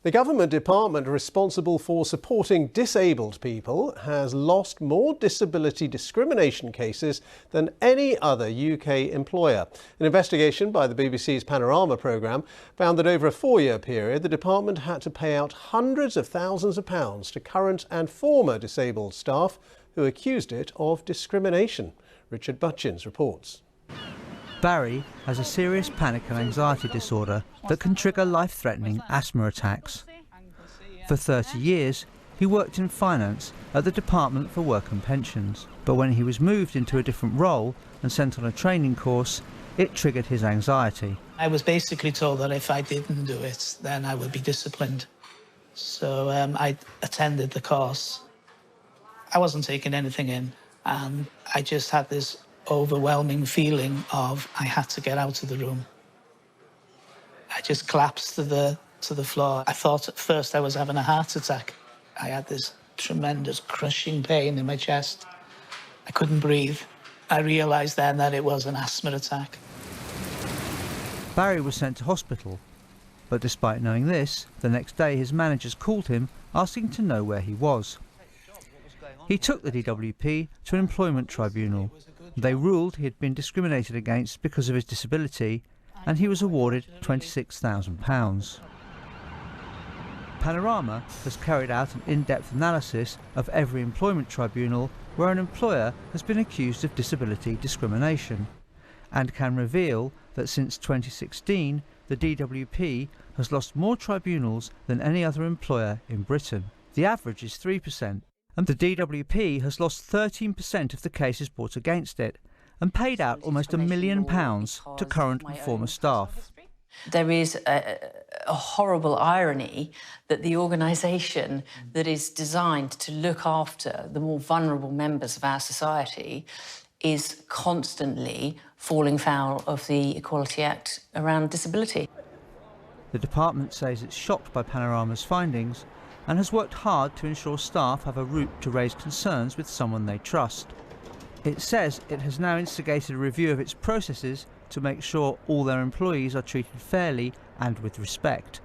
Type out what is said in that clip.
The government department responsible for supporting disabled people has lost more disability discrimination cases than any other UK employer. An investigation by the BBC's Panorama programme found that over a 4-year period, the department had to pay out hundreds of thousands of pounds to current and former disabled staff who accused it of discrimination. Richard Butchins reports. Barry has a serious panic and anxiety disorder that can trigger life-threatening asthma attacks. For 30 years, he worked in finance at the Department for Work and Pensions. But when he was moved into a different role and sent on a training course, it triggered his anxiety. I was basically told that if I didn't do it, then I would be disciplined. So I attended the course. I wasn't taking anything in, and I just had this overwhelming feeling of I had to get out of the room. I just collapsed to the floor. I thought at first I was having a heart attack. I had this tremendous crushing pain in my chest. I couldn't breathe. I realised then that it was an asthma attack. Barry was sent to hospital, but despite knowing this, the next day his managers called him asking to know where he was. He took the DWP to an employment tribunal. They ruled he had been discriminated against because of his disability, and he was awarded £26,000. Panorama has carried out an in-depth analysis of every employment tribunal where an employer has been accused of disability discrimination, and can reveal that since 2016 the DWP has lost more tribunals than any other employer in Britain. The average is 3%. And the DWP has lost 13% of the cases brought against it and paid out almost £1 million to current and former staff. There is a horrible irony that the organisation that is designed to look after the more vulnerable members of our society is constantly falling foul of the Equality Act around disability. The department says it's shocked by Panorama's findings and has worked hard to ensure staff have a route to raise concerns with someone they trust. It says it has now instigated a review of its processes to make sure all their employees are treated fairly and with respect.